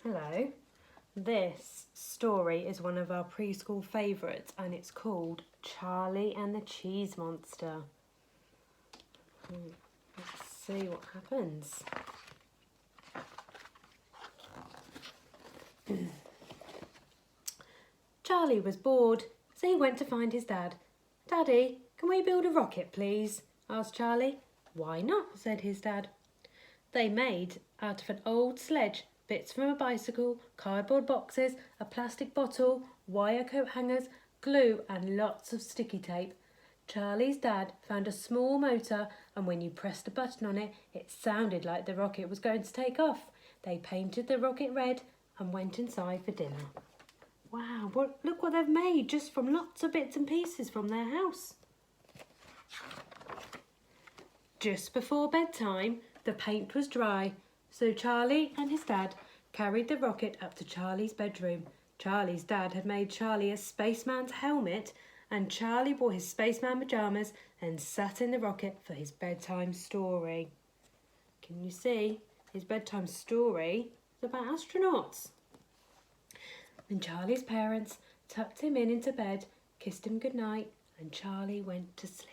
Hello. This story is one of our preschool favourites and it's called Charlie and the Cheesemonster. Let's see what happens. Charlie was bored, so he went to find his dad. "Daddy, can we build a rocket, please?" asked Charlie. "Why not?" said his dad. They made out of an old sledge, bits from a bicycle, cardboard boxes, a plastic bottle, wire coat hangers, glue and lots of sticky tape. Charlie's dad found a small motor and when you pressed a button on it, it sounded like the rocket was going to take off. They painted the rocket red and went inside for dinner. Wow, look what they've made just from lots of bits and pieces from their house. Just before bedtime, the paint was dry, so Charlie and his dad carried the rocket up to Charlie's bedroom. Charlie's dad had made Charlie a spaceman's helmet and Charlie wore his spaceman pyjamas and sat in the rocket for his bedtime story. Can you see? His bedtime story is about astronauts. And Charlie's parents tucked him into bed, kissed him goodnight, and Charlie went to sleep.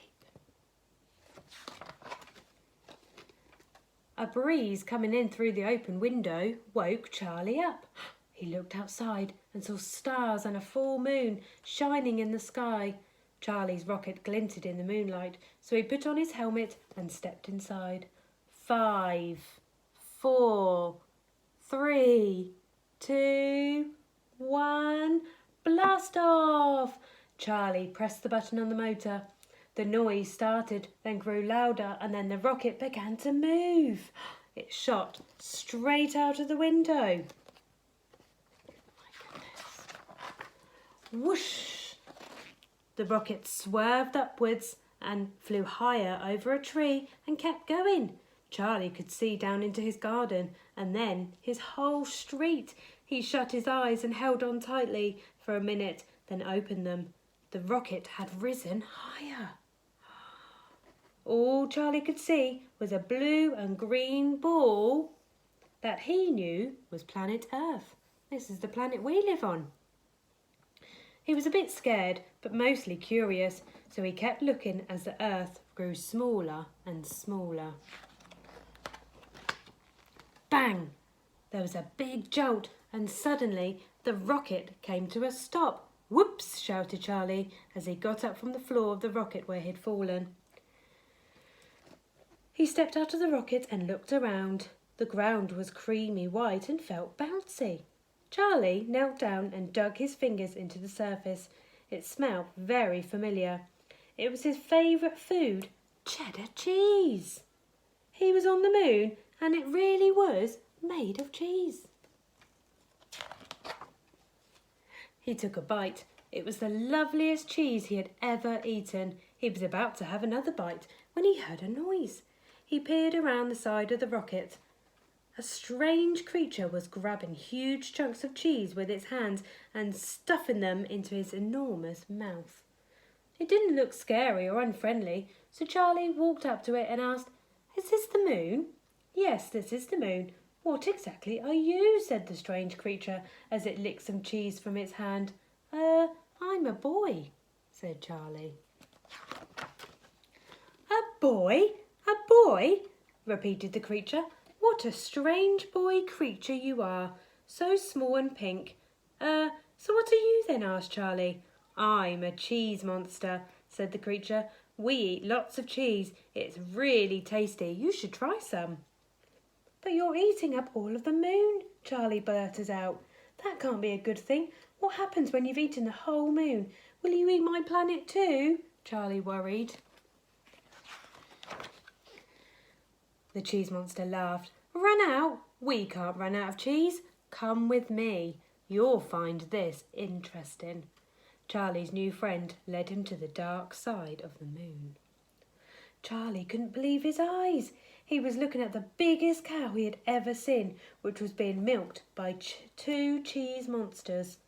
A breeze coming in through the open window woke Charlie up. He looked outside and saw stars and a full moon shining in the sky. Charlie's rocket glinted in the moonlight, so he put on his helmet and stepped inside. 5, 4, 3, 2, 1, blast off! Charlie pressed the button on the motor. The noise started, then grew louder, and then the rocket began to move. It shot straight out of the window. My goodness. Whoosh! The rocket swerved upwards and flew higher over a tree and kept going. Charlie could see down into his garden and then his whole street. He shut his eyes and held on tightly for a minute, then opened them. The rocket had risen higher. All Charlie could see was a blue and green ball that he knew was planet Earth. This is the planet we live on. He was a bit scared, but mostly curious, so he kept looking as the Earth grew smaller and smaller. Bang! There was a big jolt and suddenly the rocket came to a stop. "Whoops!" shouted Charlie as he got up from the floor of the rocket where he'd fallen. He stepped out of the rocket and looked around. The ground was creamy white and felt bouncy. Charlie knelt down and dug his fingers into the surface. It smelled very familiar. It was his favourite food, cheddar cheese. He was on the moon and it really was made of cheese. He took a bite. It was the loveliest cheese he had ever eaten. He was about to have another bite when he heard a noise. He peered around the side of the rocket. A strange creature was grabbing huge chunks of cheese with its hands and stuffing them into his enormous mouth. It didn't look scary or unfriendly, so Charlie walked up to it and asked, "Is this the moon?" "Yes, this is the moon." "What exactly are you?" said the strange creature as it licked some cheese from its hand. I'm a boy," said Charlie. "A boy? A boy?" repeated the creature. "What a strange boy creature you are, so small and pink." So what are you then?" asked Charlie. "I'm a cheese monster," said the creature. "We eat lots of cheese. It's really tasty. You should try some." "But you're eating up all of the moon," Charlie blurted out. "That can't be a good thing. What happens when you've eaten the whole moon? Will you eat my planet too?" Charlie worried. The cheese monster laughed. "Run out? We can't run out of cheese. Come with me. You'll find this interesting." Charlie's new friend led him to the dark side of the moon. Charlie couldn't believe his eyes. He was looking at the biggest cow he had ever seen, which was being milked by 2 cheese monsters.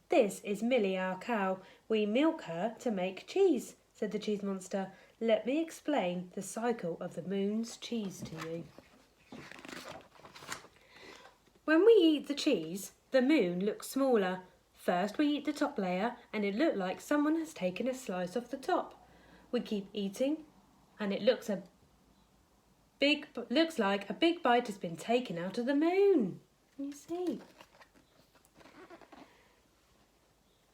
"This is Millie, our cow. We milk her to make cheese," said the cheese monster. "Let me explain the cycle of the moon's cheese to you." When we eat the cheese, the moon looks smaller. First we eat the top layer and it looks like someone has taken a slice off the top. We keep eating and it looks like a big bite has been taken out of the moon. You see.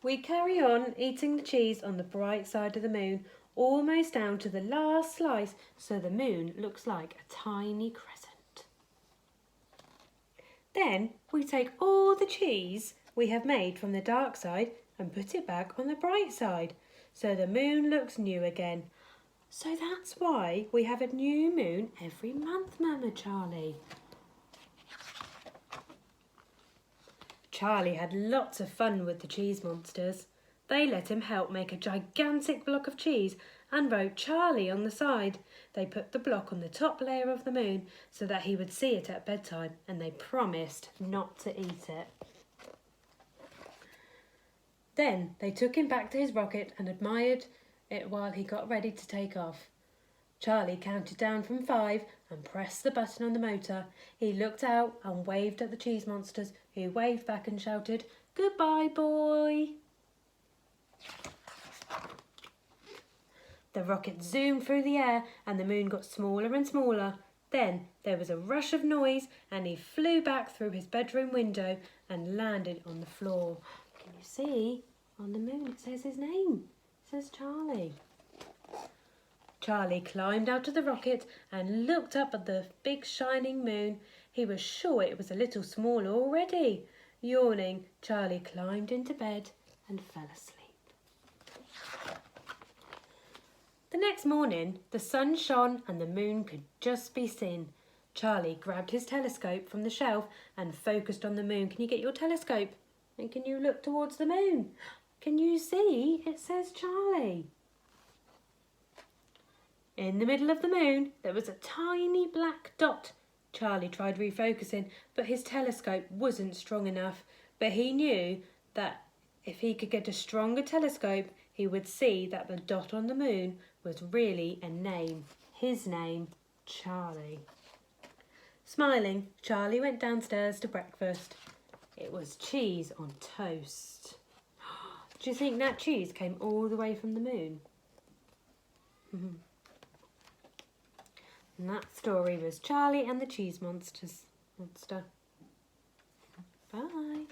We carry on eating the cheese on the bright side of the moon, almost down to the last slice, so the moon looks like a tiny crescent. Then we take all the cheese we have made from the dark side and put it back on the bright side, so the moon looks new again. So that's why we have a new moon every month, Mama Charlie. Charlie had lots of fun with the cheese monsters. They let him help make a gigantic block of cheese and wrote Charlie on the side. They put the block on the top layer of the moon so that he would see it at bedtime, and they promised not to eat it. Then they took him back to his rocket and admired it while he got ready to take off. Charlie counted down from 5 and pressed the button on the motor. He looked out and waved at the cheese monsters, who waved back and shouted, "Goodbye, boy." The rocket zoomed through the air and the moon got smaller and smaller. Then there was a rush of noise and he flew back through his bedroom window and landed on the floor. Can you see? On the moon it says his name. It says Charlie. Charlie climbed out of the rocket and looked up at the big shining moon. He was sure it was a little small already. Yawning, Charlie climbed into bed and fell asleep. The next morning, the sun shone and the moon could just be seen. Charlie grabbed his telescope from the shelf and focused on the moon. Can you get your telescope? And can you look towards the moon? Can you see? It says Charlie. In the middle of the moon, there was a tiny black dot. Charlie tried refocusing, but his telescope wasn't strong enough. But he knew that if he could get a stronger telescope, he would see that the dot on the moon was really a name. His name, Charlie. Smiling, Charlie went downstairs to breakfast. It was cheese on toast. Do you think that cheese came all the way from the moon? And that story was Charlie and the Cheese Monster. Bye.